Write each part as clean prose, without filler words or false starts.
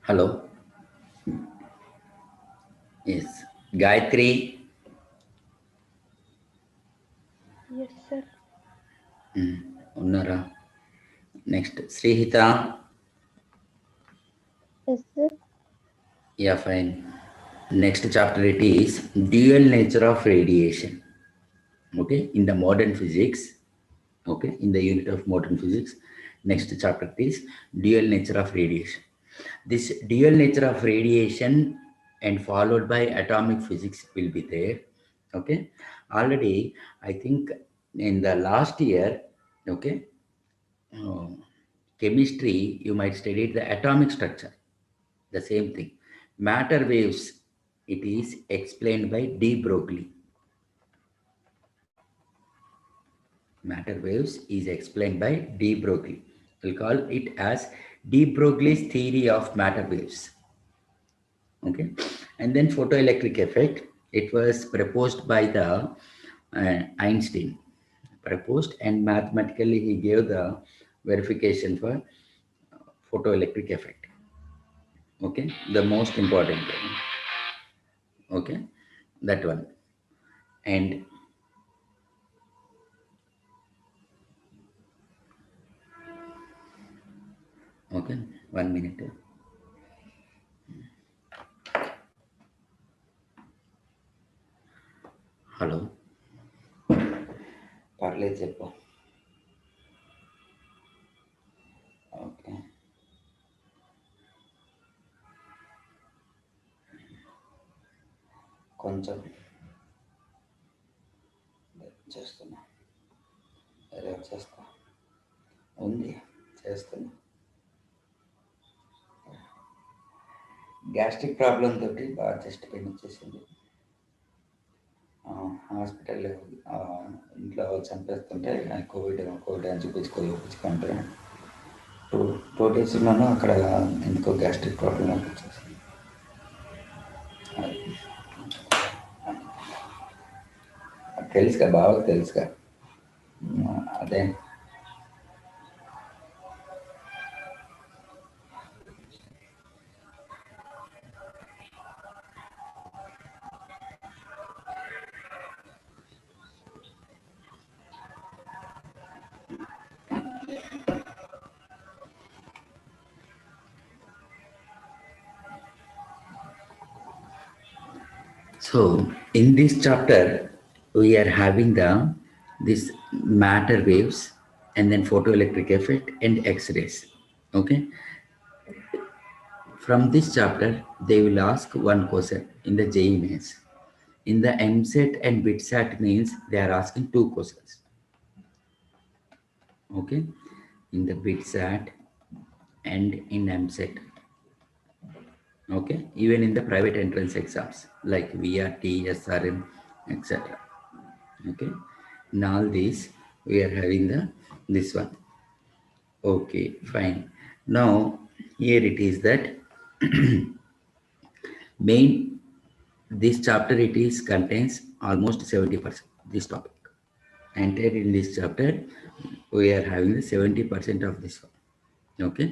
Hello. Yes. Gayatri. Yes, sir. Unnara. Next. Srihita. Yes, sir. Yeah, fine. Next chapter it is dual nature of radiation. Okay. In the modern physics. Okay. In the unit of modern physics. Next chapter is dual nature of radiation. This dual nature of radiation and followed by atomic physics will be there. Okay. Already, I think in the last year, okay, uh, chemistry, you might study the atomic structure. The same thing. Matter waves, it is explained by de Broglie. Matter waves is explained by de Broglie. We'll call it as de Broglie's theory of matter waves. Okay, and then photoelectric effect, it was proposed by the Einstein, proposed, and mathematically he gave the verification for photoelectric effect. Okay, the most important thing. Okay, that one. And okay, 1 minute. Hello. పర్లేదు చెప్పు. Okay, కొంచెం చేస్తున్నా, రేపు చేస్తా, ఉంది, చేస్తున్నా. Gastric problem తోటి బాగా చెస్ట్ పెయిన్ వచ్చేసింది. హాస్పిటల్ ఇంట్లో చంపేస్తుంటే కోవిడ్ కోవిడ్ అని చూపించుకుంటే టూ 2 days ఉన్నాను అక్కడ. ఎందుకో గ్యాస్ట్రిక్ ప్రాబ్లం వచ్చేసింది. తెలుసుగా, బాగా తెలుసుగా. అదే. So in this chapter, we are having the this matter waves and then photoelectric effect and X-rays. Okay. From this chapter, they will ask one question in the JEE mains. In the MSET and BITSAT means they are asking two questions. Okay. In the BITSAT and in MSET. Okay. Even in the private entrance exams like VRT, SRM, etc. Okay, in all these we are having the this one. Okay, fine. Now here it is that main this chapter it is contains almost 70% this topic. Entire in this chapter we are having the 70% of this one. Okay,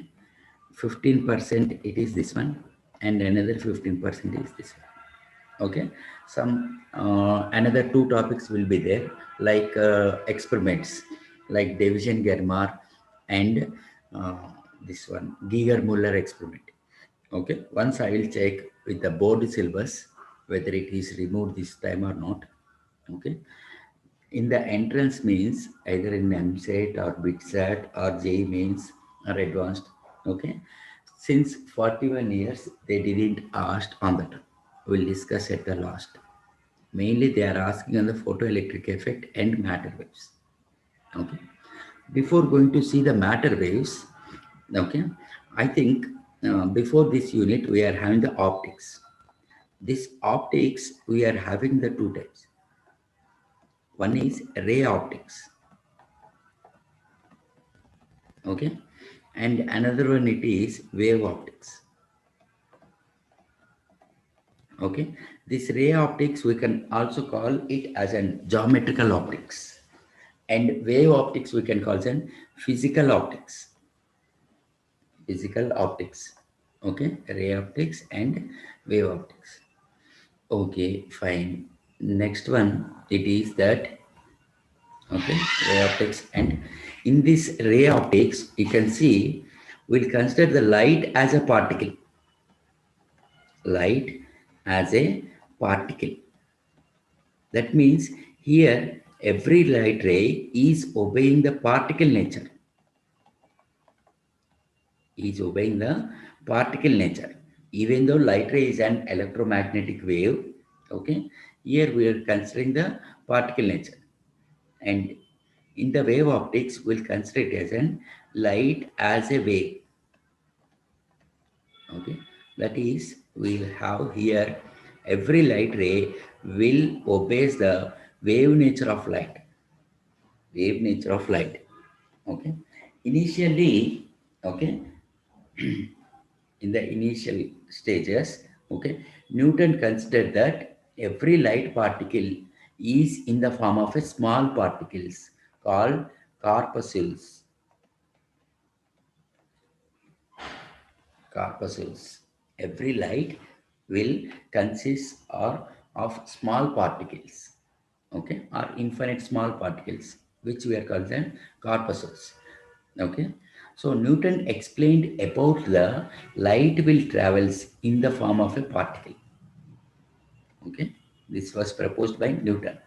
15% it is this one, and another 15% is this one. Okay, some another two topics will be there, like experiments like division Germar and uh, this one Giger Muller experiment. Okay, once I will check with the board syllabus whether it is removed this time or not. Okay, in the entrance means either in MSET or BITSAT or JEE means or advanced. Okay, since 41 years they didn't ask on that. We'll discuss at the last. Mainly they are asking on the photoelectric effect and matter waves. Okay, before going to see the matter waves, okay, I think before this unit we are having the optics. This optics we are having the two types. One is ray optics, okay, and another one it is wave optics. Okay, this ray optics we can also call it as an geometrical optics. And wave optics we can call them physical optics. Physical optics. Okay, ray optics and wave optics. Okay, fine. Next one, it is that, okay, ray optics. And in this ray optics, you can see, we'll consider the light as a particle. Light as a particle. That means here every light ray is obeying the particle nature. Is obeying the particle nature. Even though light ray is an electromagnetic wave, okay, here we are considering the particle nature. And in the wave optics, we'll consider it as an light as a wave. Okay, that is, we'll have here every light ray will obeys the wave nature of light. Wave nature of light. Okay, initially, okay, in the initial stages, okay, Newton considered that every light particle is in the form of a small particles called corpuscles. Corpuscles. Every light will consist of small particles, okay, or infinite small particles, which we are called them corpuscles. Okay, so Newton explained about the light will travels in the form of a particle. Okay, this was proposed by Newton.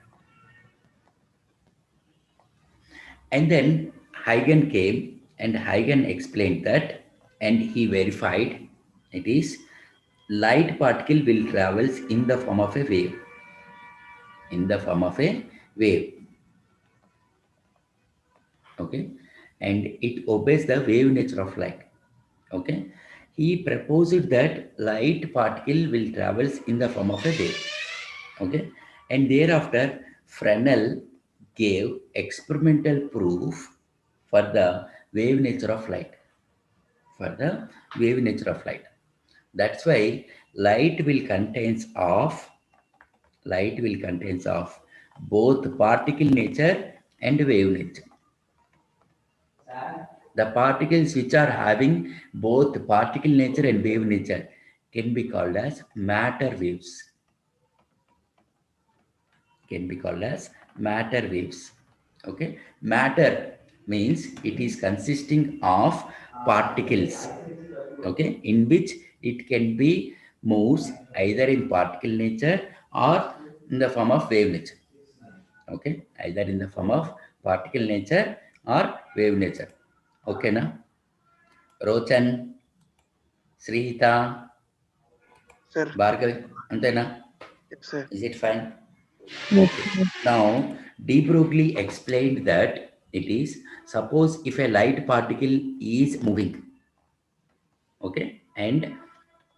And then Huygens came and Huygens explained that, and he verified it is light particle will travels in the form of a wave. In the form of a wave. Okay, and it obeys the wave nature of light. Okay, he proposed that light particle will travels in the form of a wave. Okay, and thereafter Fresnel gave experimental proof for the wave nature of light. For the wave nature of light. That's why light will contains of both particle nature and wave nature. The particles which are having both particle nature and wave nature can be called as matter waves. Can be called as matter waves. Okay, matter means it is consisting of particles. Okay, in which it can be moves either in particle nature or in the form of wave nature. Okay, either in the form of particle nature or wave nature. Okay, na? Rochan, Srihita, Sir, Bhargavi, antena? yes, sir. Is it fine? Yes, Okay. sir. Now, De Broglie explained that it is, suppose if a light particle is moving, okay, and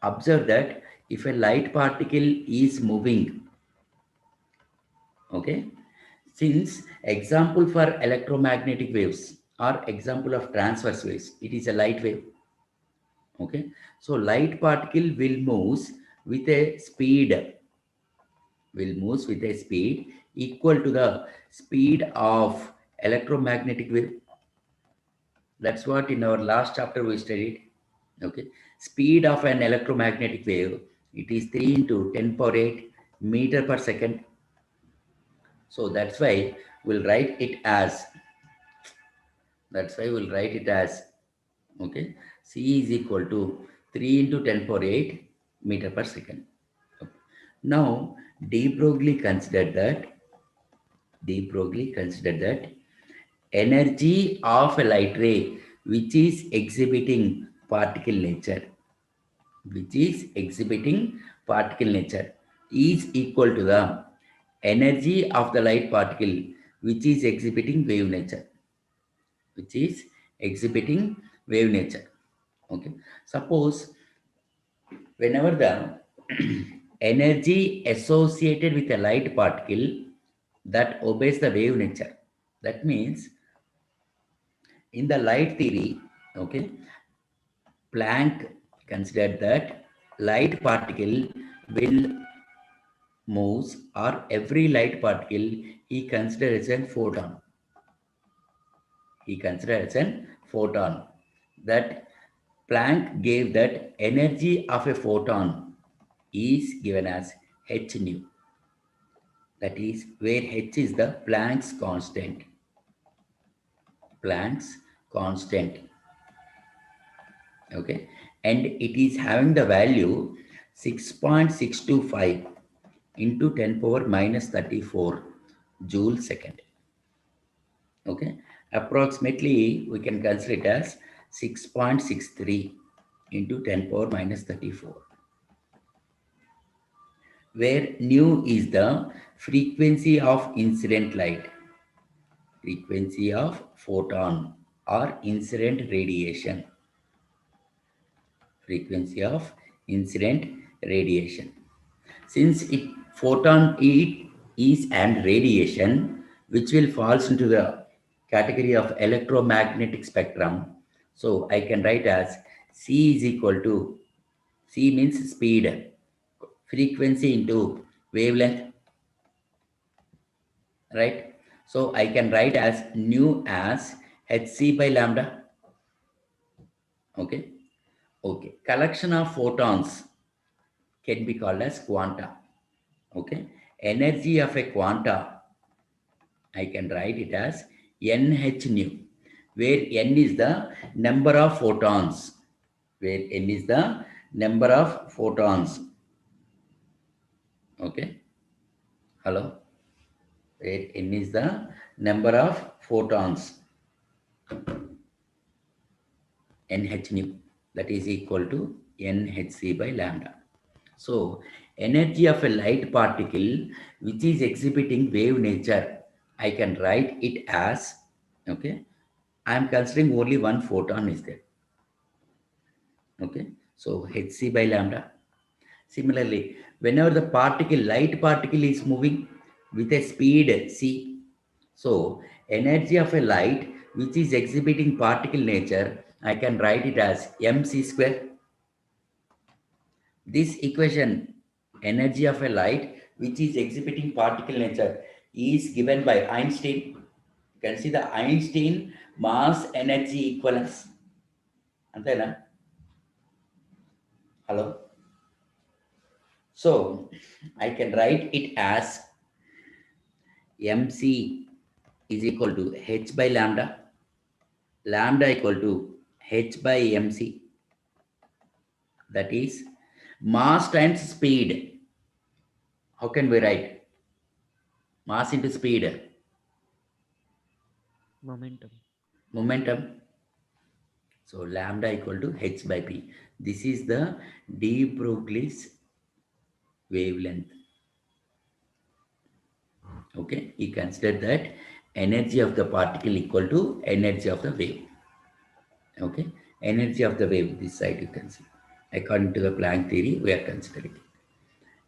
observe that if a light particle is moving, okay, since example for electromagnetic waves or example of transverse waves, it is a light wave. Okay, so light particle will move with a speed, equal to the speed of electromagnetic wave. That's what in our last chapter we studied. Okay, speed of an electromagnetic wave, it is 3 into 10 power 8 meter per second. So that's why we'll write it as, okay, C is equal to 3 into 10 power 8 meter per second. Okay. Now, De Broglie considered that energy of a light ray which is exhibiting particle nature, is equal to the energy of the light particle which is exhibiting wave nature. Okay, suppose whenever the energy associated with a light particle that obeys the wave nature, that means in the light theory, okay, Planck considered that light particle will moves, or every light particle he considers as a photon. he considered as a photon. That Planck gave that energy of a photon is given as h nu. That is where h is the Planck's constant. Planck's constant. Okay, and it is having the value 6.625 into 10 power minus 34 joule second. Okay, approximately we can consider it as 6.63 into 10 power minus 34, where nu is the frequency of incident light, frequency of photon or incident radiation, frequency of incident radiation. Since it photon it is and radiation, which will falls into the category of electromagnetic spectrum, so I can write as C is equal to, C means speed, frequency into wavelength, right? So I can write as nu as hc by lambda. Okay. Okay. Collection of photons can be called as quanta. Okay. Energy of a quanta, I can write it as nh nu, where n is the number of photons, where n is the number of photons. Okay. Hello. Where n is the number of photons, nh nu, that is equal to nhc by lambda. So energy of a light particle which is exhibiting wave nature, I can write it as, okay, I am considering only one photon is there. Okay, so hc by lambda. Similarly, whenever the particle, light particle is moving with a speed c, so energy of a light which is exhibiting particle nature, I can write it as mc square. This equation, energy of a light which is exhibiting particle nature, is given by Einstein. You can see the Einstein mass energy equivalence. Antena? Hello? So I can write it as mc is equal to h by lambda, lambda equal to h by mc. That is mass times speed. How can we write? Mass into speed. Momentum. Momentum. So lambda equal to h by p. This is the de Broglie's wavelength. Okay, he considered that energy of the particle equal to energy of the wave. Okay, energy of the wave, this side you can see. According to the Planck theory, we are considering it.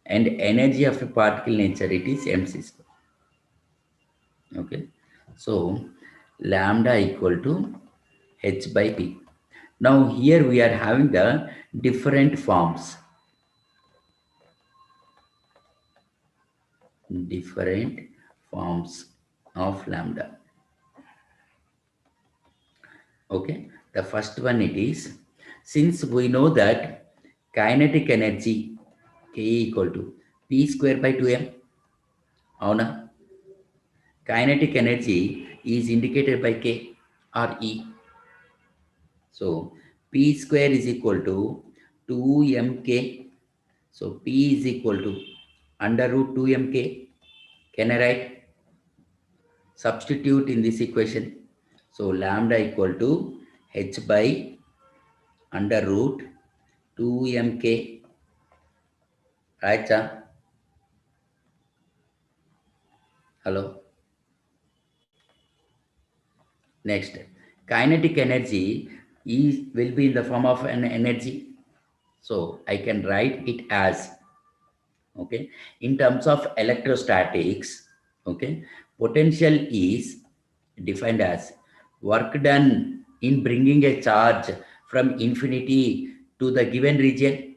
And energy of a particle nature, it is mc square. Okay, so lambda equal to h by p. Now here we are having the different forms. Different forms of lambda. Okay, the first one it is, since we know that kinetic energy K equal to P square by 2m. Avuna? Kinetic energy is indicated by K or E. So P square is equal to 2mk. So P is equal to under root 2mk. Can I write? Substitute in this equation. So lambda equal to h by under root 2mk. Right, sir? Hello? Next, kinetic energy will be in the form of an energy. So I can write it as, okay, in terms of electrostatics, okay, potential is defined as work done in bringing a charge from infinity to the given region.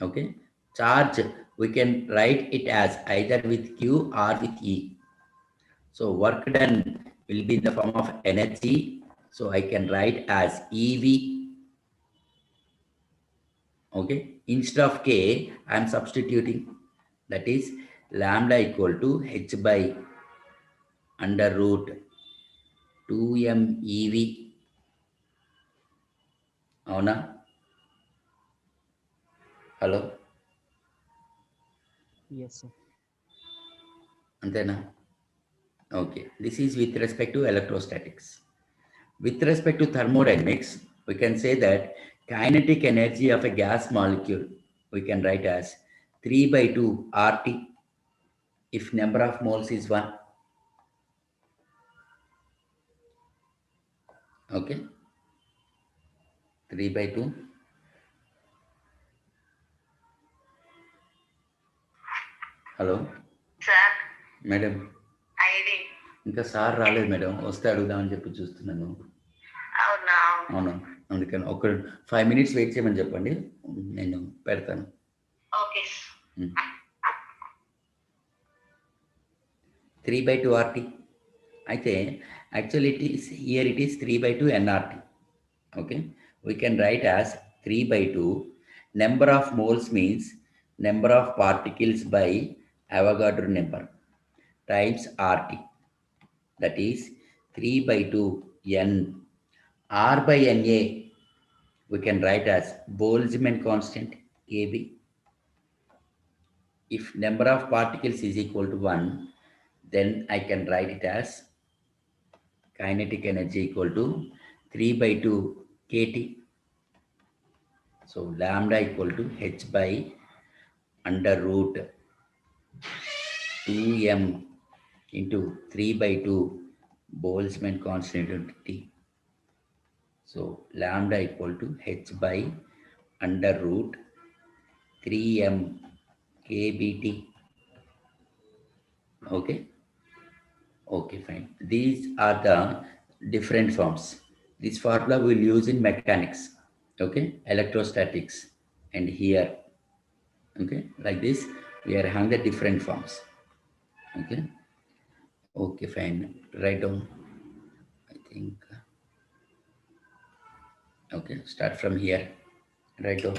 Okay, charge, we can write it as either with Q or with E. So work done will be in the form of energy. So I can write as EV. Okay. Instead of K, I am substituting. That is lambda equal to H by under root 2m EV. అవునా? Hello, Yes, sir. అంతేనా? Okay. This is with respect to electrostatics. With respect to thermodynamics, we can say that kinetic energy of a gas molecule we can write as 3 by 2 RT if number of moles is 1. Okay. 3 by 2. Hello sir madam, ID ఇంకా sir రాలేదు madam, వస్తే అడుగుదామని చెప్పి చూస్తున్నాను. అవునా? అవును, అందుకని ఒక 5 minutes వెయిట్ చేయమని చెప్పండి, నేను పెడతాను. ఓకే. 3 by 2 RT. అయితే actually it is 3 by 2 nRT. Okay, we can write as 3 by 2 number of moles means number of particles by Avogadro number times RT, that is 3 by 2 n. R by Na we can write as Boltzmann constant Kb. If number of particles is equal to 1, then I can write it as kinetic energy equal to 3 by 2 kT. So lambda equal to H by under root 2m into 3 by 2 Boltzmann constant into T. So lambda equal to H by under root 3m kBT. Okay. Okay, fine. These are the different forms. This formula we'll use in mechanics, okay, electrostatics, and here, okay, like this, we are having the different forms. Okay. Okay, fine. Write down, I think. Okay, start from here. Write down.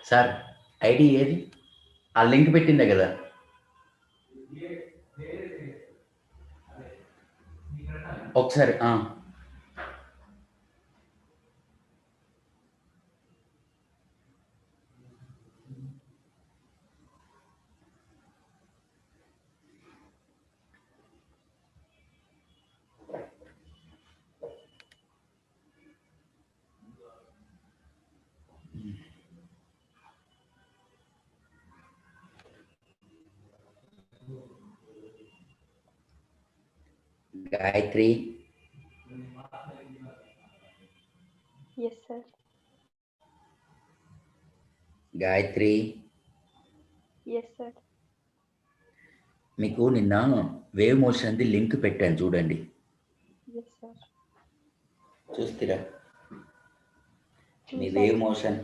Sir ID ఏది? ఆ link పెట్టిందే కదా. ఒకసారి Gayatri. Yes, sir. Gayatri, Yes, sir. మీకు నిన్న wave మోషన్ది link పెట్టాను చూడండి, Yes, sir. చూస్తారా? మీ చూసాను.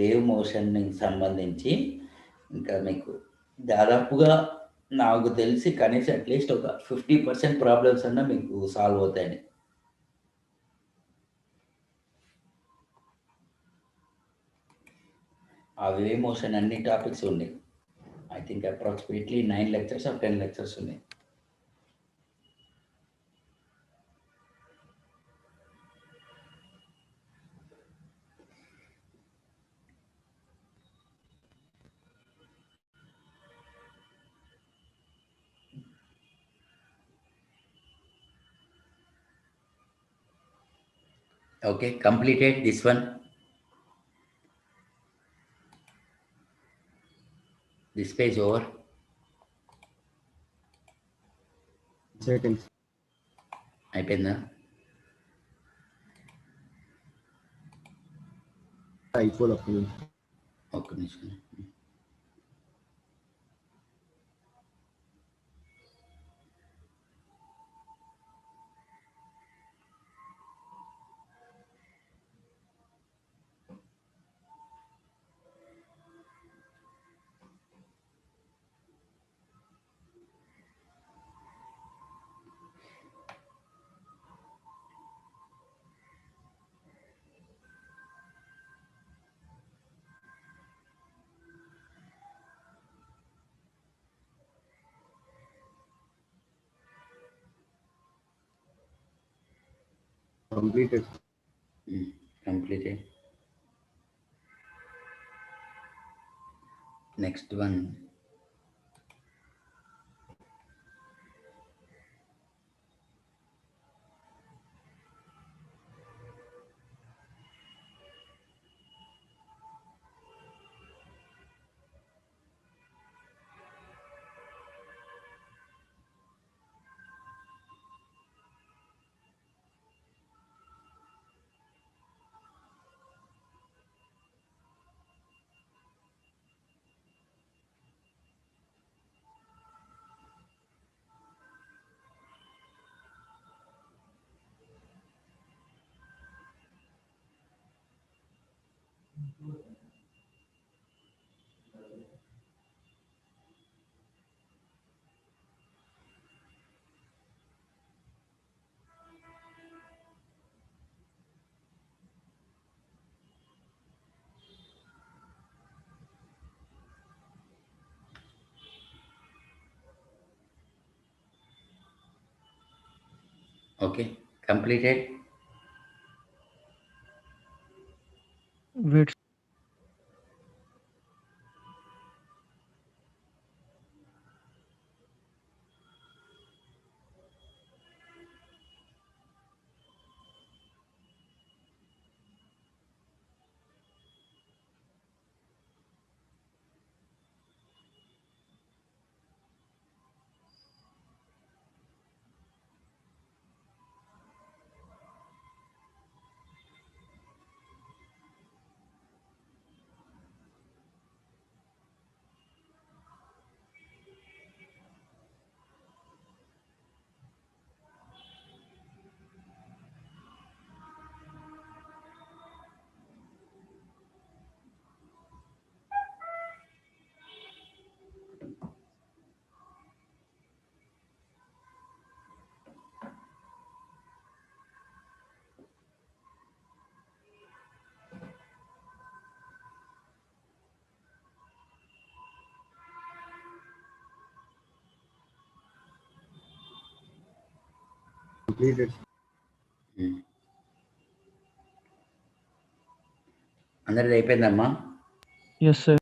వేవ్ మోషన్ సంబంధించి ఇంకా మీకు దాదాపుగా నాకు తెలిసి కనీసం అట్లీస్ట్ ఒక 50% ప్రాబ్లమ్స్ అన్నా మీకు సాల్వ్ అవుతాయని. ఆ వేవ్ మోషన్ అన్ని టాపిక్స్ ఉన్నాయి. I think approximately 9 lectures or 10 lectures ఉన్నాయి. Okay, completed this one. This page over. Seconds. అయిపోయిందా? అయిపోదు ఒక్క నిమిషం. Completed. Completed. Next one. Okay, completed. Wait, Completed. అందరిది అయిపోయిందమ్మా? yes, sir.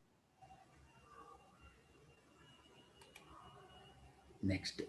Next.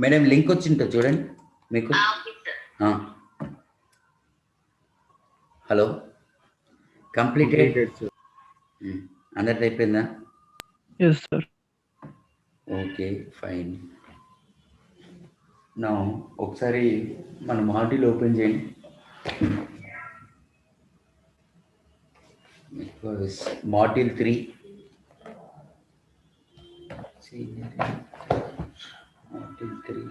Madam link వచ్చిందో చూడండి మీకు. Okay sir. Hello, completed. Completed, sir. అందరిది అయిపోయిందా? Yes, sir. Okay fine. నా ఒకసారి మన మాడ్యూల్ ఓపెన్ చేయండి. Because module 3 module 3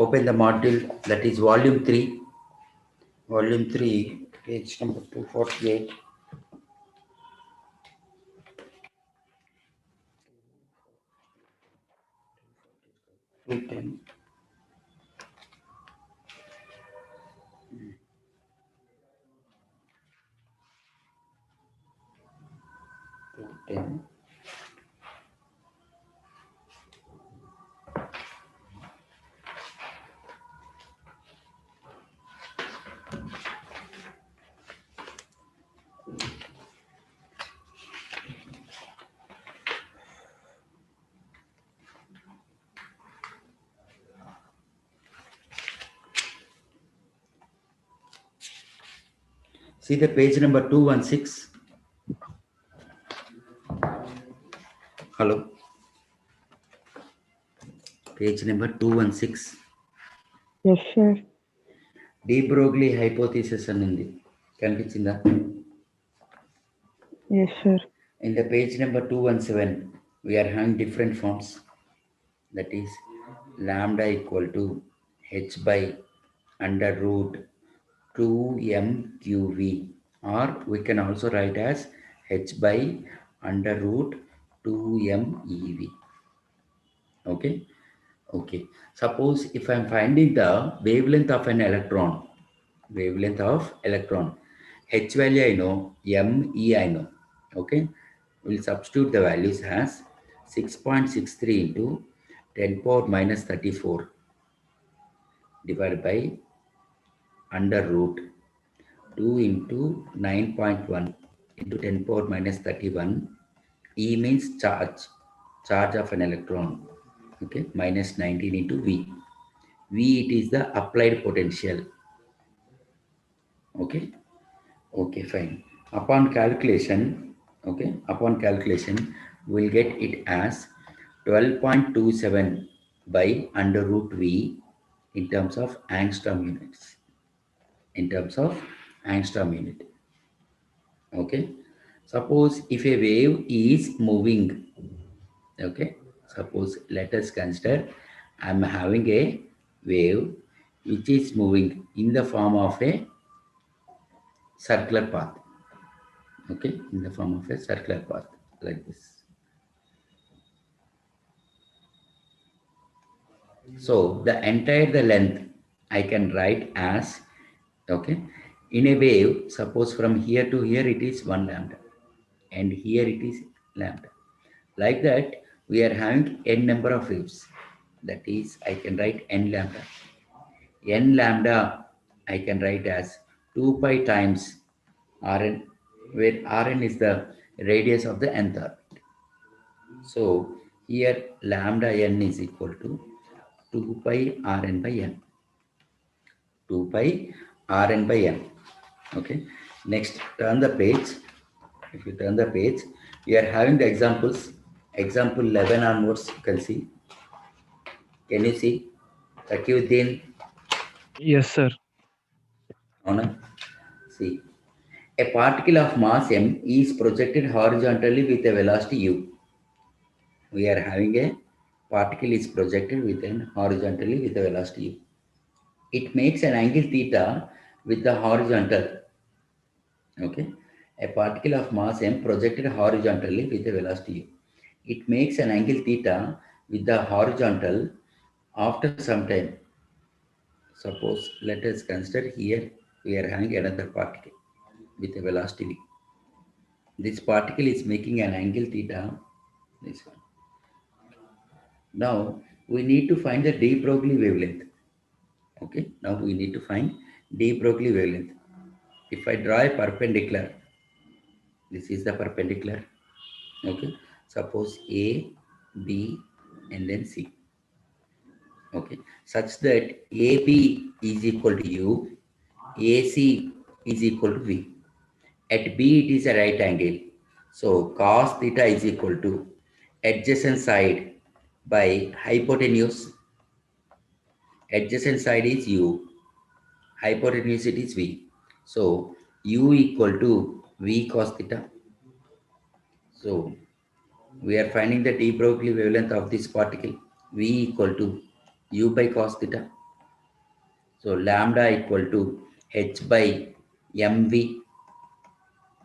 open the module, that is volume 3, page number 248. Written. 210. See the page number 216. Hello. Page number 216. Yes, sir. De Broglie hypothesis అని ఉంది, కనిపించిందా? Yes, sir. In the page number 217, we are having different forms. That is lambda equal to h by under root 2mqv, or we can also write as h by under root 2mev. Okay. Okay. Suppose if I am finding the wavelength of an electron, h value I know, me I know. Okay. We'll substitute the values as 6.63 into 10 power minus 34 divided by under root 2 into 9.1 into 10 power minus 31. E means charge of an electron. Okay, minus 19 into V. V, it is the applied potential. Okay, okay, fine. Upon calculation, we'll get it as 12.27 by under root V in terms of angstrom units. Okay, suppose if a wave is moving, okay, suppose let us consider I'm having a wave which is moving in the form of a circular path. Okay, in the form of a circular path like this. So the entire length I can write as, okay, in a wave, suppose from here to here it is 1 lambda and here it is lambda. Like that, we are having n number of waves. That is, I can write n lambda. N lambda I can write as 2 pi times Rn, where Rn is the radius of the nth orbit. So here lambda n is equal to 2 pi Rn by n. 2 pi Rn by n. Okay. Next, turn the page. If you turn the page, we are having the examples. Example 11 onwards, you can see. Can you see? Takiuddin, Yes, sir. Honor. See, a particle of mass m is projected horizontally with a velocity u. We are having a particle is projected horizontally with a velocity u. It makes an angle theta with the horizontal. Okay, a particle of mass m projected horizontally with a velocity u. It makes an angle theta with the horizontal After some time, suppose let us consider here we are having another particle with a velocity v. This particle is making an angle theta, this one. Now we need to find the de Broglie wavelength. Okay, now we need to find de Broglie wavelength. If I draw a perpendicular, this is the perpendicular. Okay, suppose A, B, and then C. Okay, such that AB is equal to U, AC is equal to V. At B it is a right angle. So cos theta is equal to adjacent side by hypotenuse. Adjacent side is U, hypotenuse it is V. So U equal to V cos theta. So we are finding the de Broglie wavelength of this particle. V equal to U by cos theta. So lambda equal to H by mv.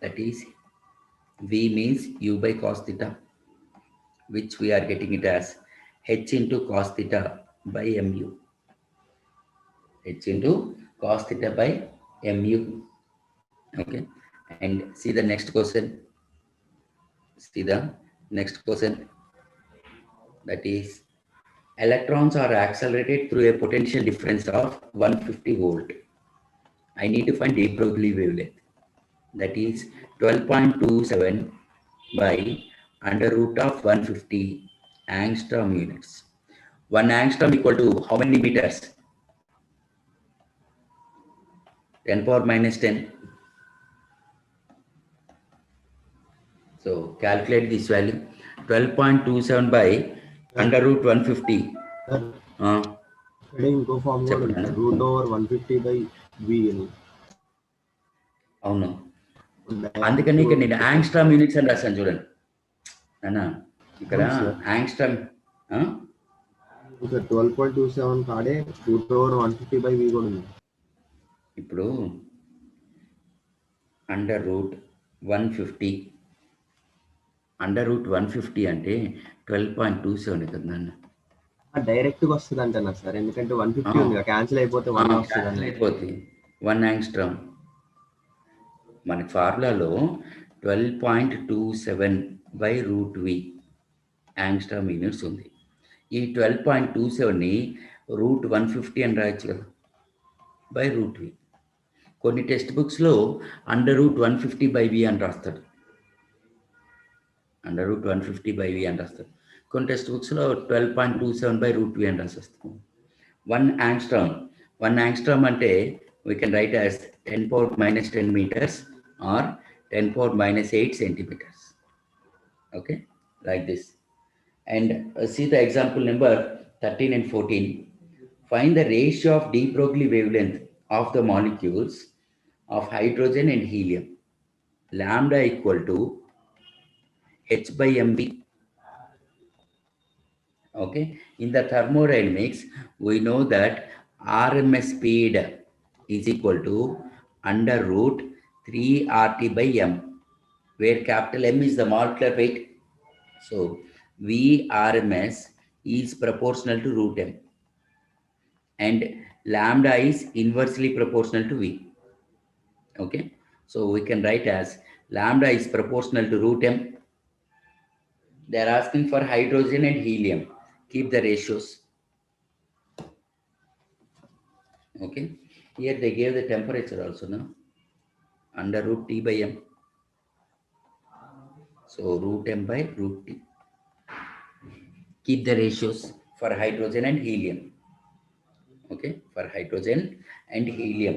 That is V means U by cos theta, which we are getting it as H into cos theta by mu. H into cos theta by mu. Okay. And see the next question. See the next question. That is, electrons are accelerated through a potential difference of 150 volt. I need to find de Broglie wavelength. That is 12.27 by under root of 150 angstrom units. 1 angstrom equal to how many meters? 10 power minus 10. So calculate this value. 12.27 by under root 150. Sir, Uh, ఇక్కడ ఇంకో form కూడా ఉంది చెప్పండి. Root over 150 by వి అని అవును, అందుకని ఇక్కడ నేను యాంగ్స్ట్రామ్ యూనిట్స్ అని రాశాను చూడండి అన్న. ఇక్కడ యాంగ్స్ట్రామ్ సార్ 12.27 కాడే రూట్ ఓవర్ 150 బై వి కూడా ఉంది. ఇప్పుడు అండర్ రూట్ 150 అండర్ రూట్ 150 అంటే 12.27 కదా నాన్న. డైరెక్ట్ గా వస్తుంది అంటున్నా సార్, ఎందుకంటే 150 ఉంది క్యాన్సిల్ అయిపోతే 1 వస్తుంది. అయిపోతుంది 1 యాంగ్స్ట్రామ్. మనకి ఫార్ములాలో 12.27 by root V angstrom units ఉంది. ఈ 12.27ని రూట్ 150 అని రాయొచ్చు కదా బై రూట్ వి. కొన్ని టెక్స్ట్ బుక్స్లో అండర్ రూట్ 150 బై వి అని రాస్తాడు. అండర్ రూట్ 150 బై వి అని రాస్తాడు. కొన్ని టెక్స్ట్ బుక్స్లో 12.27 బై రూట్ వి అని రాసేస్తాం. 1 యాంగ్స్ట్రామ్ అంటే we can write as 10 power minus 10 meters or 10 power minus 8 centimeters. Okay, like this. And see the example number 13 and 14. Find the ratio of de Broglie wavelength of the molecules of hydrogen and helium. Lambda equal to H by mv. Okay, in the thermodynamics, we know that RMS speed is equal to under root 3 RT by M, where capital M is the molecular weight. So VRMS is proportional to root M and lambda is inversely proportional to V. Okay, so we can write as lambda is proportional to root M. They are asking for hydrogen and helium. Keep the ratios. Okay, here they gave the temperature also now under root T by M. So root M by root T. Keep the ratios for hydrogen and helium. Okay, for hydrogen and helium.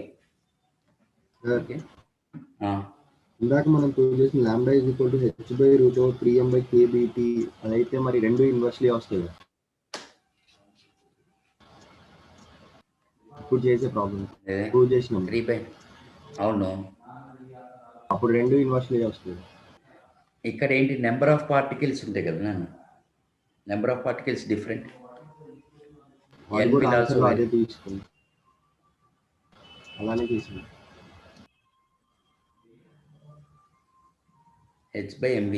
Okay. ఇందాక మనం prove చేసిన lambda is equal to h by root over 3m by kBT, అదైతే మరి రెండు inversely వస్తాయి. ఇప్పుడు చేసే problem prove చేసినాం 3 by అవును, అప్పుడు రెండు ఇన్వర్స్లీ వస్తాయి. ఇక్కడ ఏంటి నెంబర్ ఆఫ్ పార్టికల్స్ ఉంటాయి కదా, నెంబర్ ఆఫ్ పార్టికల్స్ డిఫరెంట్. అదే తీసుకుంది, అలానే తీసుకుంది. H by mv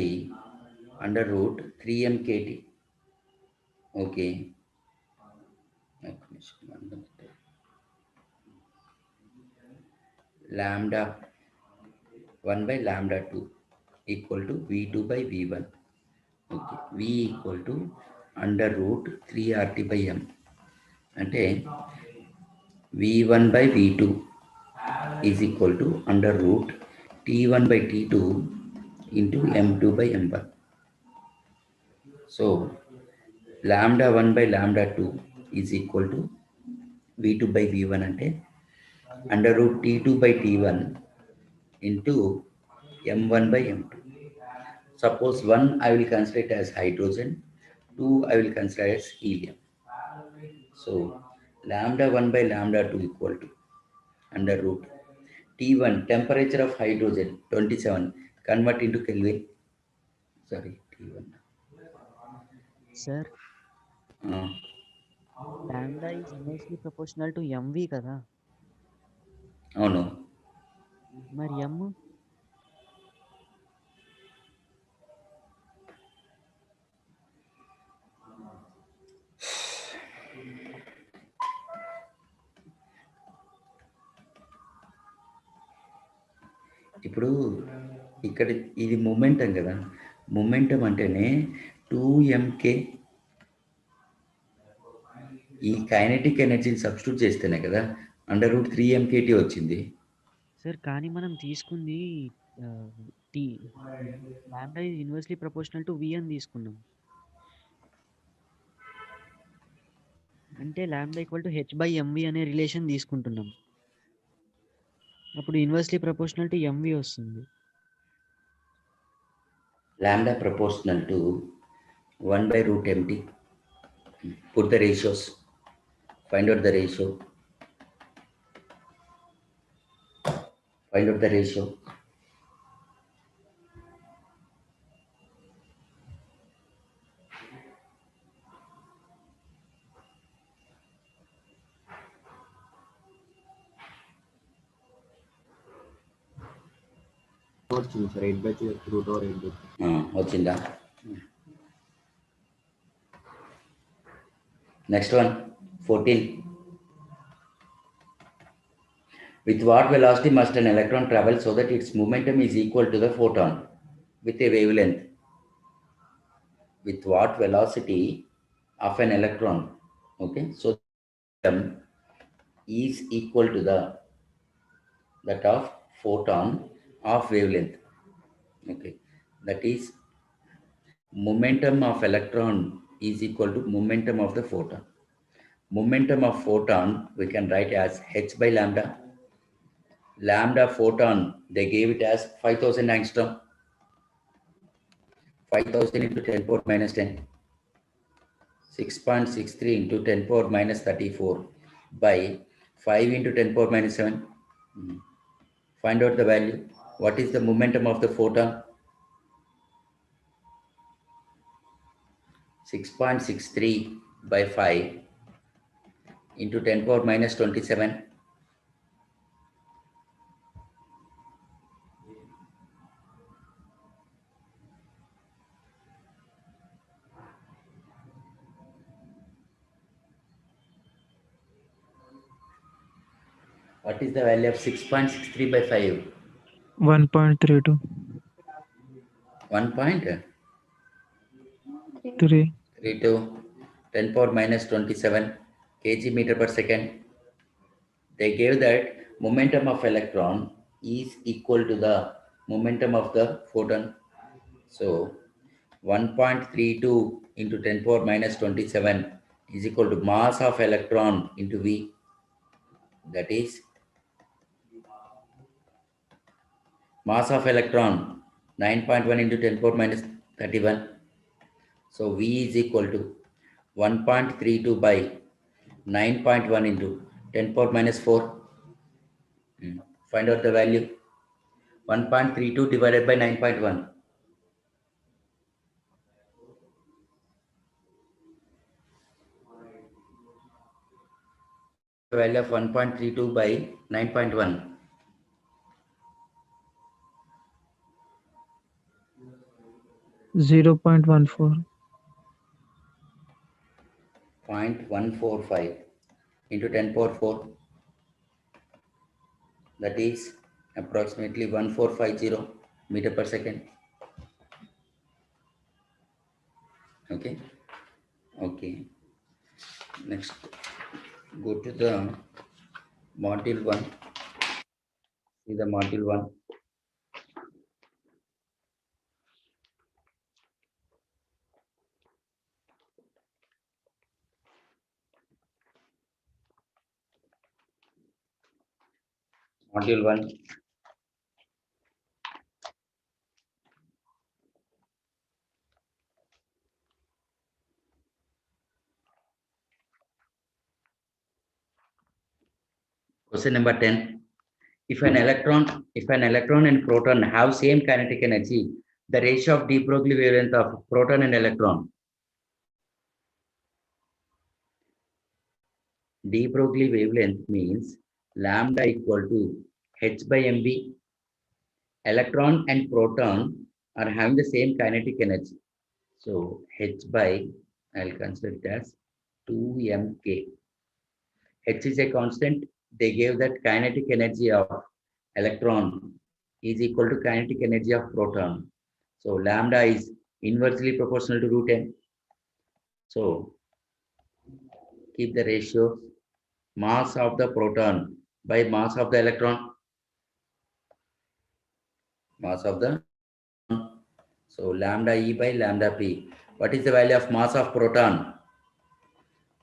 under root 3m kt. Okay, lambda 1 by lambda 2 equal to V2 by V1. Okay, V equal to under root 3 RT by M. అంటే V1 by V2 is equal to under root T1 by T2 into M2 by M1. So lambda 1 by lambda 2 is equal to V2 by V1 అంటే under root T2 by T1 into M1 by M2. Suppose 1 I will consider it as hydrogen, 2 I will consider as helium. So lambda 1 by lambda 2 equal to under root T1, temperature of hydrogen 27, convert into Kelvin. Sorry, T1. Sir, Uh, lambda is inversely proportional to mv కదా. అవును. మరి m ఇప్పుడు ఇక్కడ ఇది momentum కదా, momentum అంటేనే 2mk. ఈ kinetic ఎనర్జీని సబ్స్టిట్యూట్ చేస్తేనే కదా అండర్ రూట్ 3mkt వచ్చింది. సార్ కానీ మనం తీసుకుంది the lambda is inversely proportional to v అని తీసుకున్నాం. అంటే lambda equal to h by m v అనే రిలేషన్ తీసుకుంటున్నాం. అప్పుడు ఇన్వర్స్లీ ప్రపోర్షనల్ టు ఎంవి వస్తుంది. Lambda proportional to 1 by root mt. Put the ratios. Find out the ratio. Find out the ratio. వచ్చింది sir 8/3 root over 8/3. వచ్చిందా? Next one 14. With what velocity must an electron travel so that its momentum is equal to the photon with a wavelength? With what velocity of an electron, okay, so is equal to that of photon of wavelength. Okay, that is momentum of electron is equal to momentum of the photon. Momentum of photon we can write as h by lambda. Lambda photon they gave it as 5000 angstrom. 5000 into 10 power minus 10. 6.63 into 10 power minus 34 by 5 into 10 power minus 7. Find out the value. What is the momentum of the photon? 6.63 by 5 into 10 power minus 27. What is the value of 6.63 by 5? 1.32. 1.32 10 power minus 27 kg meter per second. They gave that momentum of electron is equal to the momentum of the photon. So 1.32 into 10 power minus 27 is equal to mass of electron into V. That is mass of electron 9.1 into 10 power minus 31. So V is equal to 1.32 by 9.1 into 10 power minus 4. Find out the value. 1.32 divided by 9.1. The value of 1.32 by 9.1. 0.14. 0.145. into 10 power 4. That is approximately 1450 meter per second. Okay. Okay. Next, go to the module 1. See the module 1. Module 1. Question number 10. If an electron and proton have same kinetic energy, the ratio of de Broglie wavelength of proton and electron. De Broglie wavelength means lambda equal to h by mv. Electron and proton are having the same kinetic energy. So h by, I'll consider it as 2mk. H is a constant. They gave that kinetic energy of electron is equal to kinetic energy of proton. So lambda is inversely proportional to root n. So keep the ratio mass of the proton by mass of the electron. Mass of the, so lambda E by lambda P. What is the value of mass of proton?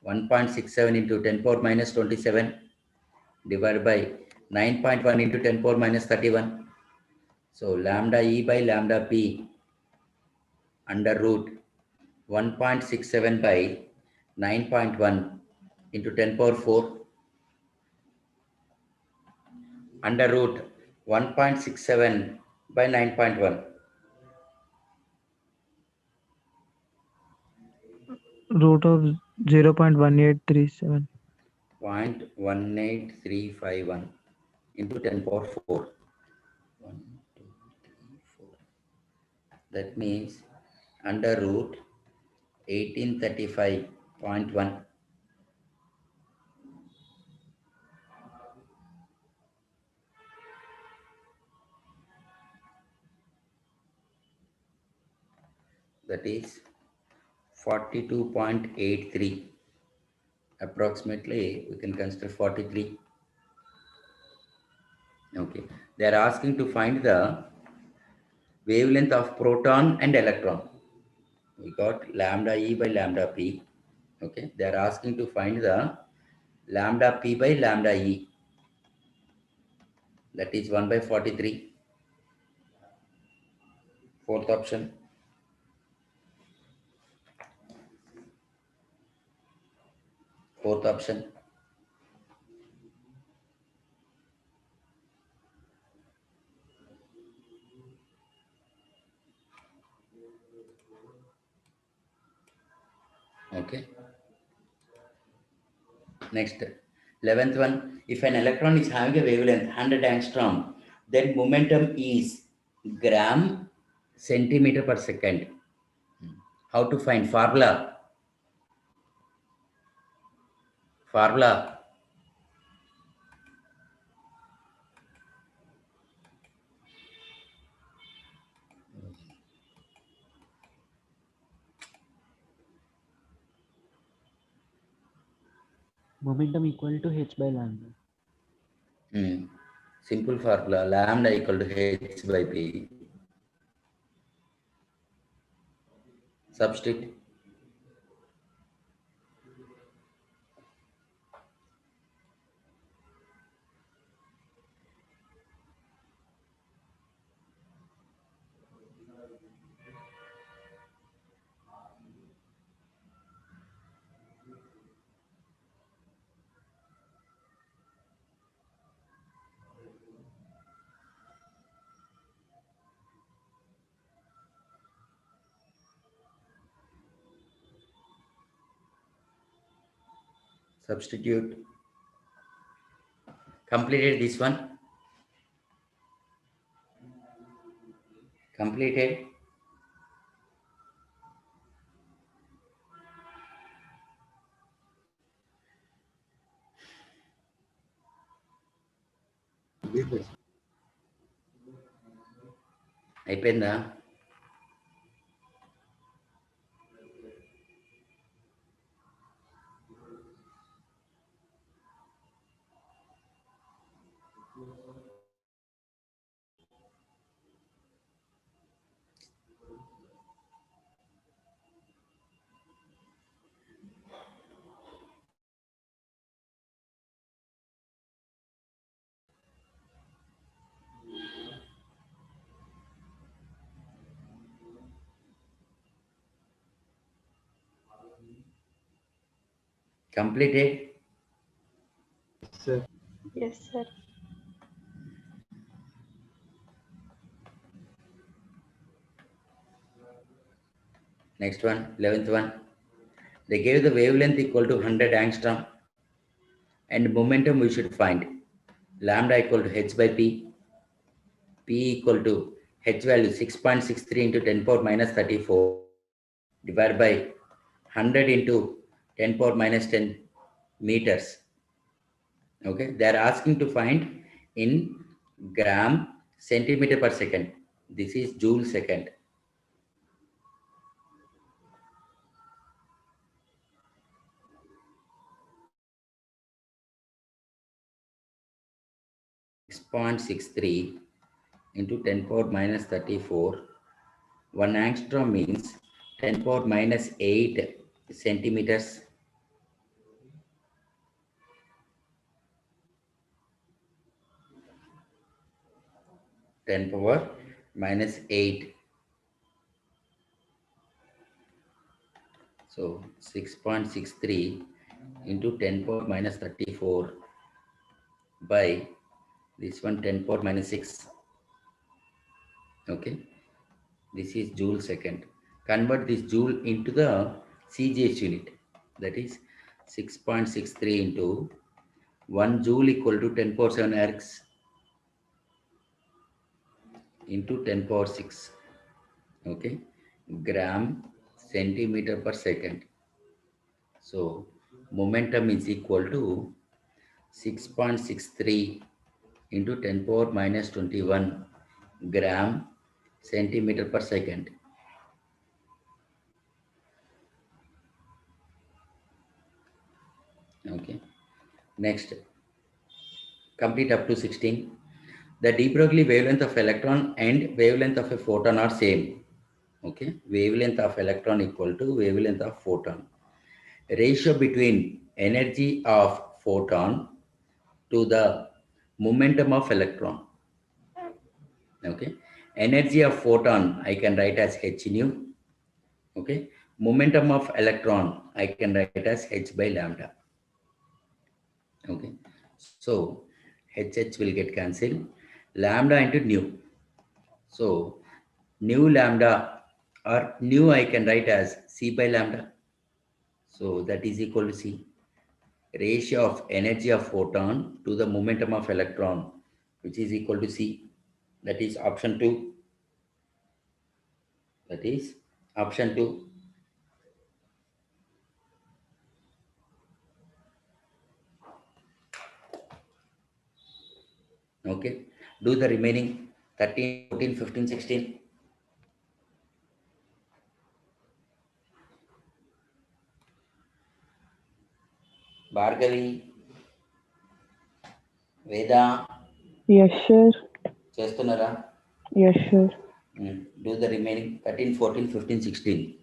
1.67 into 10 power minus 27 divided by 9.1 into 10 power minus 31. So lambda E by lambda P under root 1.67 by 9.1 into 10 power 4 under root 1.67 by 9.1. Root of 0.1837. 0.18351 into 10 power 4. 1, 2, 3, 4. That means under root 1835.1. That is 42.83. Approximately, we can consider 43. Okay. They are asking to find the wavelength of proton and electron. We got lambda E by lambda P. Okay. They are asking to find the lambda P by lambda E. That is 1 by 43. Fourth option. Fourth option. Okay. Next, 11th one. If an electron is having a wavelength 100 angstrom, then momentum is gram centimeter per second. How to find formula? Formula. Momentum equal to h by lambda. Simple formula, lambda equal to h by p. Substitute. Substitute. Completed this one. Completed. Completed. అయిపోయిందా? Completed? Sir. Yes, sir. Next one, 11th one. They gave the wavelength equal to 100 angstrom and momentum we should find. Lambda equal to h by p. P equal to h value 6.63 into 10 power minus 34 divided by 100 into 10 power minus 10 meters. Okay, they are asking to find in gram centimeter per second. This is joule second. .63 into 10 power minus 34. 1 angstrom means 10 power minus 8 centimeters. Ten power minus 8. So 6.63 into 10 power minus 34 by this one 10 power minus 6. Okay, this is joule second. Convert this joule into the CGS unit. That is 6.63 into 1 joule equal to 10 power 7 ergs into 10 power 6. Okay, gram centimeter per second. So momentum is equal to 6.63 into 10 power minus 21 gram centimeter per second. Okay, next, complete up to 16. The de Broglie wavelength of electron and wavelength of a photon are same. Okay, wavelength of electron equal to wavelength of photon. Ratio between energy of photon to the momentum of electron. Okay, energy of photon I can write as h nu. Okay, momentum of electron I can write as h by lambda. Okay, so h will get cancelled. Lambda into nu. So nu lambda or nu I can write as c by lambda. So that is equal to c. Ratio of energy of photon to the momentum of electron, which is equal to c. That is option 2. That is option 2. Okay, do the remaining 13, 14, 15, 16. Bhargavi, Veda, Yes, sir. చేస్తున్నారా? Yes, sir. Do the remaining 13, 14, 15, 16.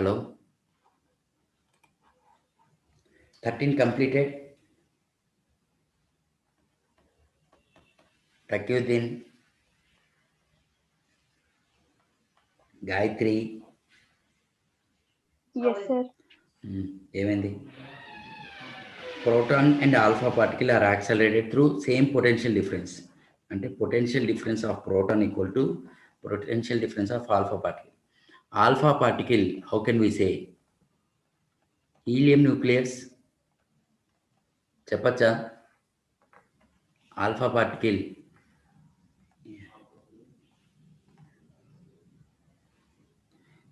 Hello? 13 completed. Takyuddin, Gayatri, Yes, sir. ఏమైంది? Proton and alpha particle are accelerated through same potential difference. అంటే potential difference of proton equal to potential difference of alpha particle. Alpha particle, how can we say? Helium nucleus. చెప్పచ్చా? Alpha particle.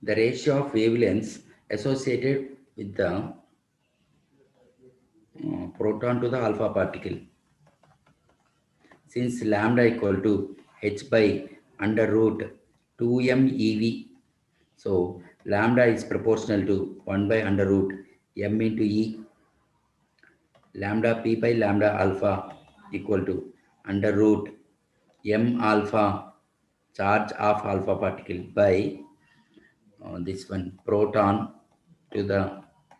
The ratio of wavelengths associated with the proton to the alpha particle. Since lambda equal to h by under root 2m ev, so lambda is proportional to 1 by under root m into e. Lambda p by lambda alpha equal to under root m alpha charge of alpha particle by this one proton to the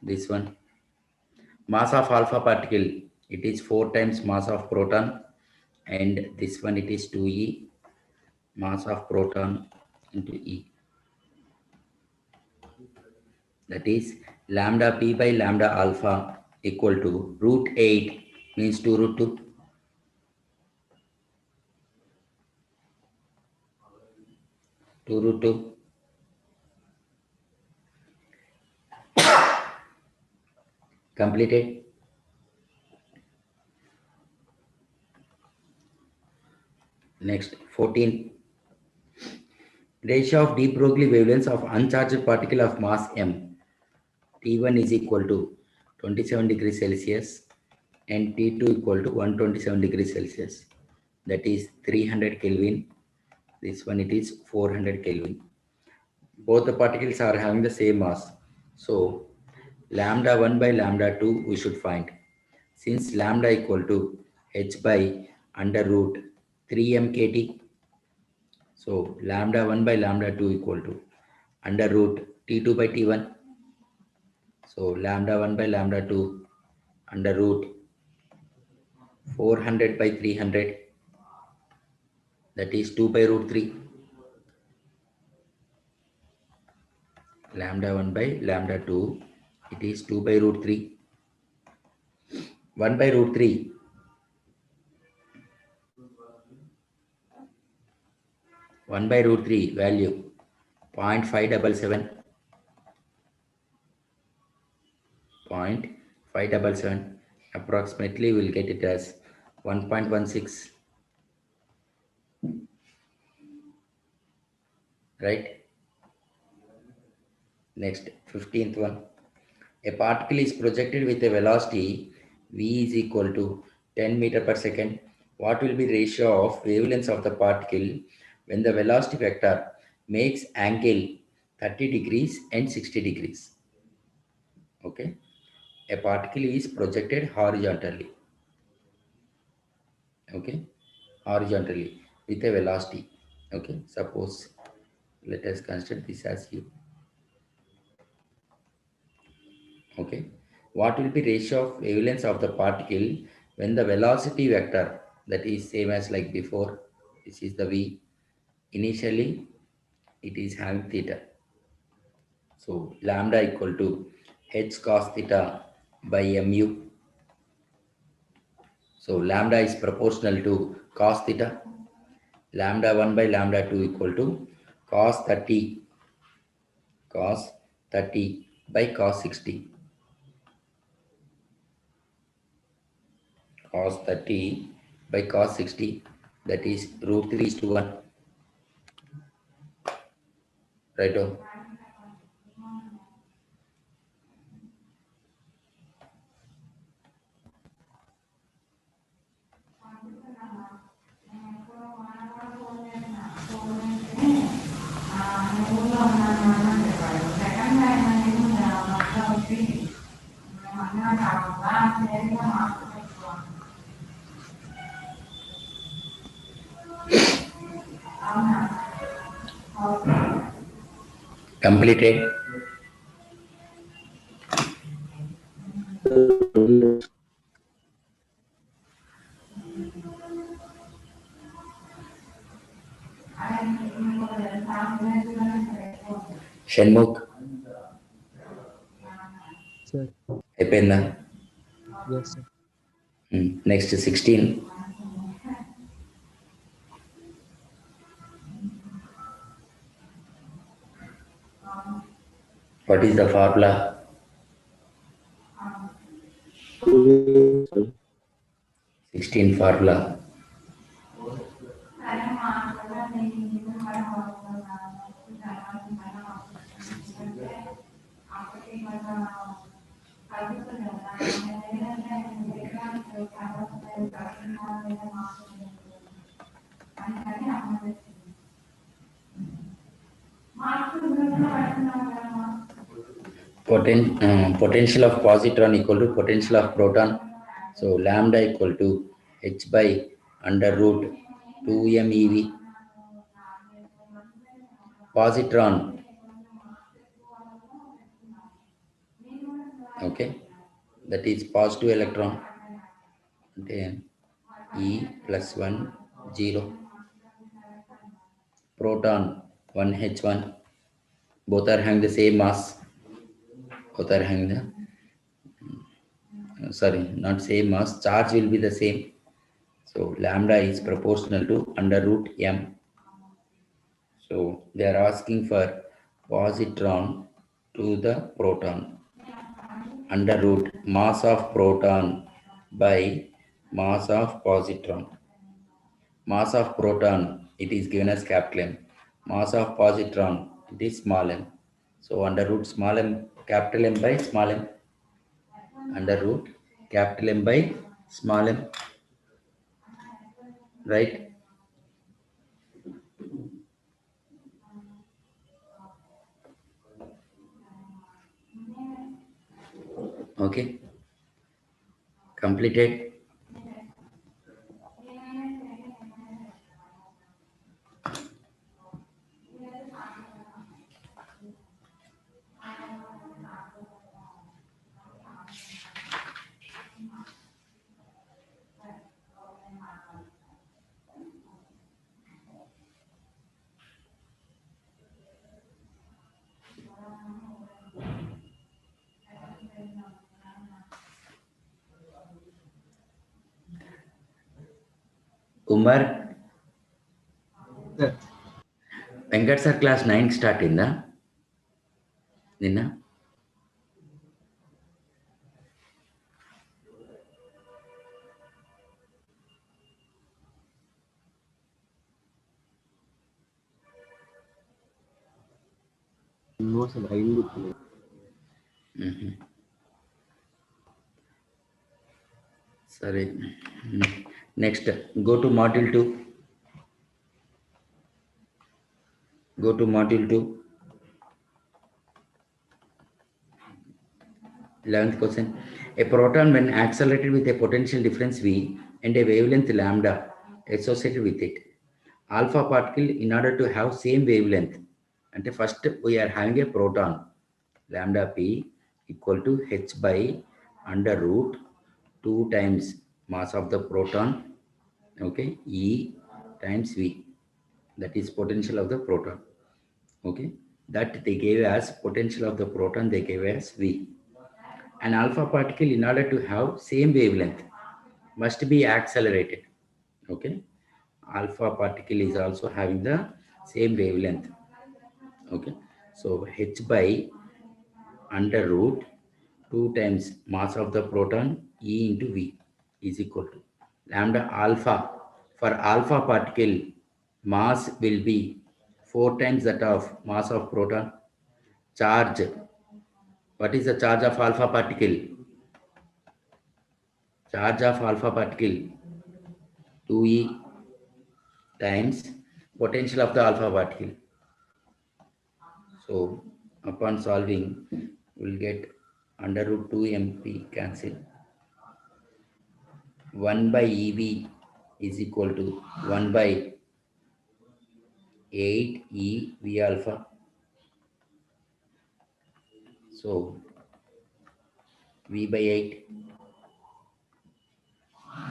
this one mass of alpha particle, it is 4 times mass of proton, and this one it is 2e mass of proton into e. That is lambda p by lambda alpha equal to root 8 means 2 root 2. Root 2. Completed. Next, 14. Ratio of de Broglie wavelengths of uncharged particle of mass m. T1 is equal to 27 degrees Celsius and T2 equal to 127 degrees Celsius. That is 300 Kelvin. This one it is 400 Kelvin. Both the particles are having the same mass. So lambda 1 by lambda 2 we should find. Since lambda equal to h by under root 3m kt, so lambda 1 by lambda 2 equal to under root t2 by t1. So lambda 1 by lambda 2 under root 400 by 300, that is 2 by root 3. Lambda 1 by lambda 2, it is 2 by root 3. 1 by root 3. 1 by root 3 value 0.577. 0.577. Approximately we'll get it as 1.16. Right? Next, 15th one. A particle is projected with a velocity v is equal to 10 meter per second. What will be ratio of wavelengths of the particle when the velocity vector makes angle 30 degrees and 60 degrees? Okay. A particle is projected horizontally. Okay. Horizontally with a velocity. Okay. Suppose let us consider this as u. Okay. What will be ratio of wavelengths of the particle when the velocity vector, that is same as like before, this is the v, initially it is having theta. So lambda equal to h cos theta by mu. So lambda is proportional to cos theta. Lambda 1 by lambda 2 equal to cos 30 by cos 60. Cos 30 by cos 60, that is root 3:1. Right on. Completed. Shanmukh sir అయిపోయిందా? Yes sir. Next 16. What is the formula? 16 formula. Potential of positron equal to potential of proton. So lambda equal to h by under root 2m ev. Positron, okay, that is positive electron, then e plus 1 0. Proton 1h1, both are having the same mass, both are having the sorry, not same mass, charge will be the same. So lambda is proportional to under root m. So they are asking for positron to the proton, under root mass of proton by mass of positron. Mass of proton, it is given as capital M. Mass of positron, it is small m. So under root small m, capital M by small m. Under root capital M by small m. Right? Okay. Completed. Umar, Sir. Venkat sir class 9 start in the Nina? No, sir, I didn't. Sorry. Next, go to module 2. Go to module 2. 11th question. A proton when accelerated with a potential difference V and a wavelength lambda associated with it. Alpha particle, in order to have same wavelength, and first we are having a proton, lambda p equal to h by under root 2 times mass of the proton, okay, E times V, that is potential of the proton, okay, that they gave as potential of the proton, they gave as V. An alpha particle, in order to have same wavelength, must be accelerated, okay. Alpha particle is also having the same wavelength, okay. So h by under root 2 times mass of the proton E into V is equal to lambda alpha. For alpha particle, mass will be 4 times that of mass of proton. Charge, what is the charge of alpha particle? Charge of alpha particle 2e times potential of the alpha particle. So upon solving, we'll get under root 2 mp cancel. 1 by EV is equal to 1 by 8 E V alpha. So V by 8,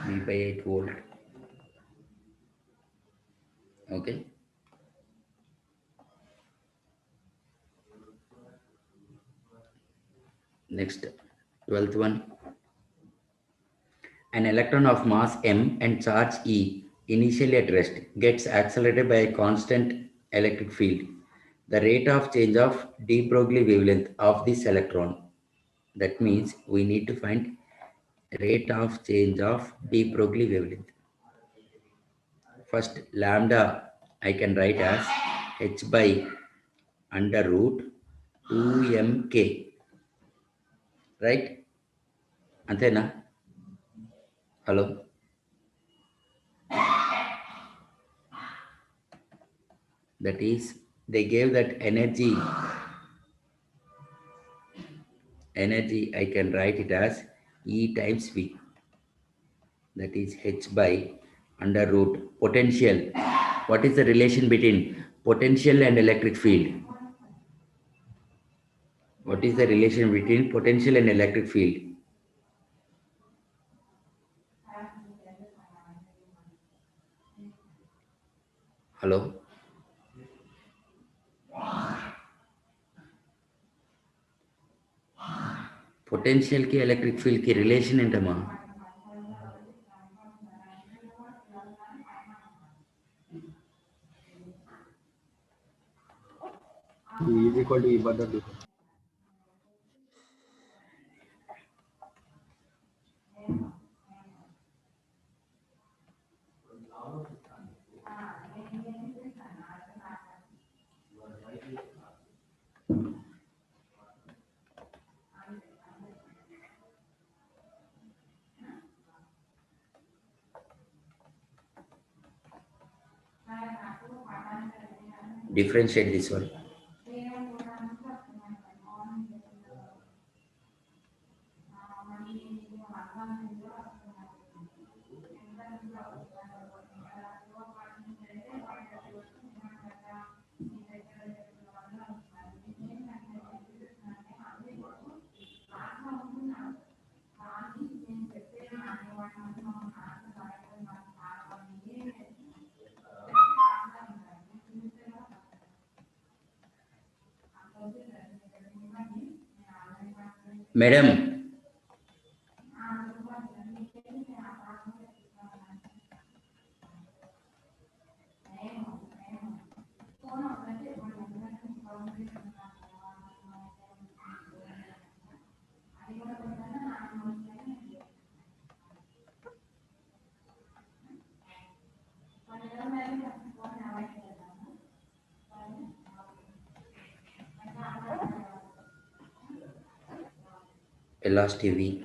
V by 8 volt. Okay. Next, 12th one. An electron of mass m and charge E, initially at rest, gets accelerated by a constant electric field. The rate of change of de Broglie wavelength of this electron. That means we need to find rate of change of de Broglie wavelength. First, lambda I can write as h by under root 2mk. Right? Antena? Hello? That is, they gave that energy I can write it as E times V. That is h by under root potential. What is the relation between potential and electric field? What is the relation between potential and electric field? Hello? Potential ki electric field ki relation entama? E is equal to E by the D. Differentiate this one. Madam, velocity V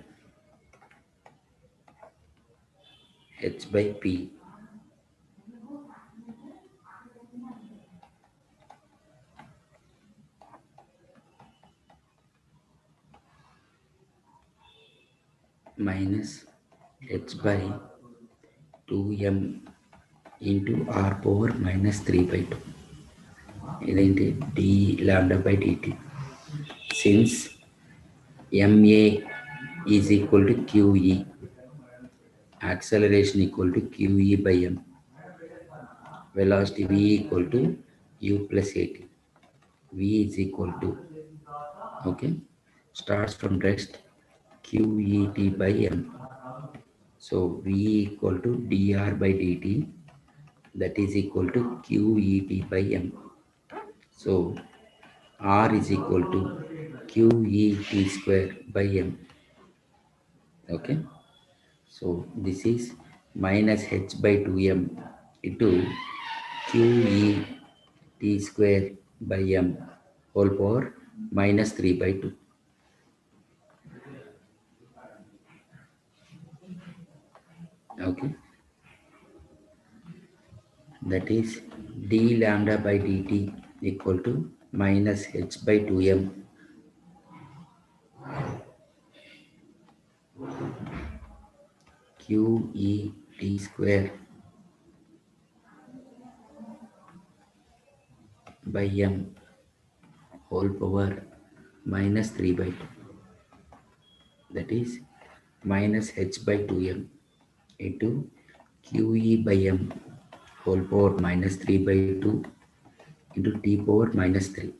h by P minus h by 2m into r power minus 3 by 2. ఇదేంటి d lambda by dt. Since ma is equal to qe, acceleration equal to qe by m, velocity v equal to u plus at. V is equal to, okay, starts from rest qet by m. So v equal to dr by dt, that is equal to qet by m. So r is equal to qet square by m. Okay, so this is minus h by 2m into qet square by m whole power minus 3 by 2. Okay, that is d lambda by dt equal to minus h by 2m qet square by m whole power minus 3 by 2. that is minus h by 2m into QE by m whole power minus 3 by 2 into t power minus 3.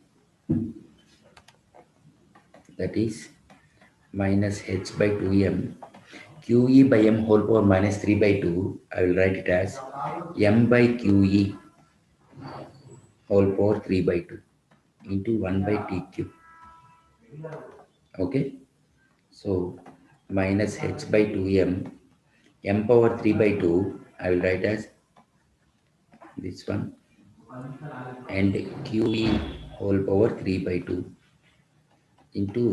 That is minus h by 2m QE by m whole power minus 3 by 2. I will write it as m by QE whole power 3 by 2 into 1 by t cube. Okay. So minus h by 2m m power 3 by 2 I will write as this one and QE whole power 3 by 2 into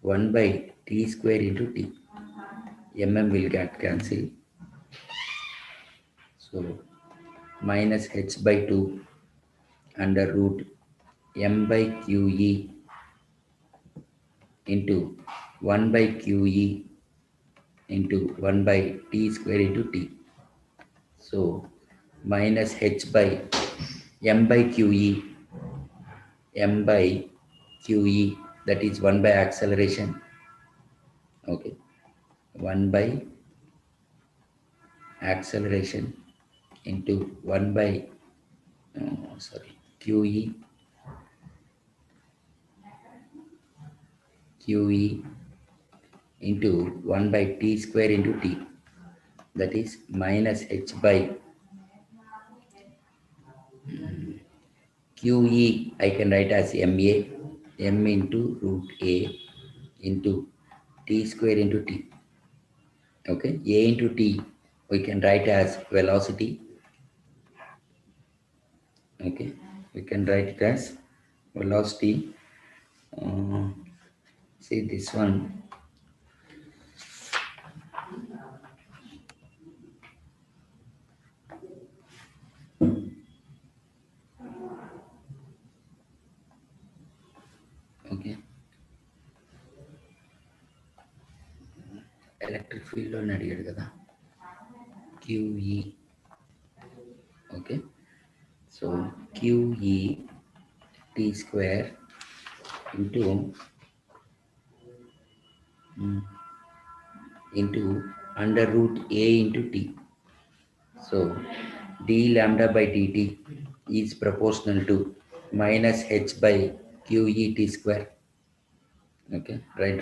1 by t square into t. Will get cancelled. So minus h by 2 under root m by QE into 1 by QE into 1 by t square into t. So minus h by m by QE, that is 1 by acceleration. Okay, 1 by acceleration into 1 by QE into 1 by t square into t, that is minus h by QE I can write as MA, m into root A into t square into t. Okay, A into t we can write as velocity. Okay, we can write it as velocity. See this one. Okay, electric field lo అడిగాడు కదా QE. Okay, so QE t square into under root A into t. So d lambda by dt is proportional to minus h by QE t square. Okay, write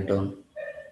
down.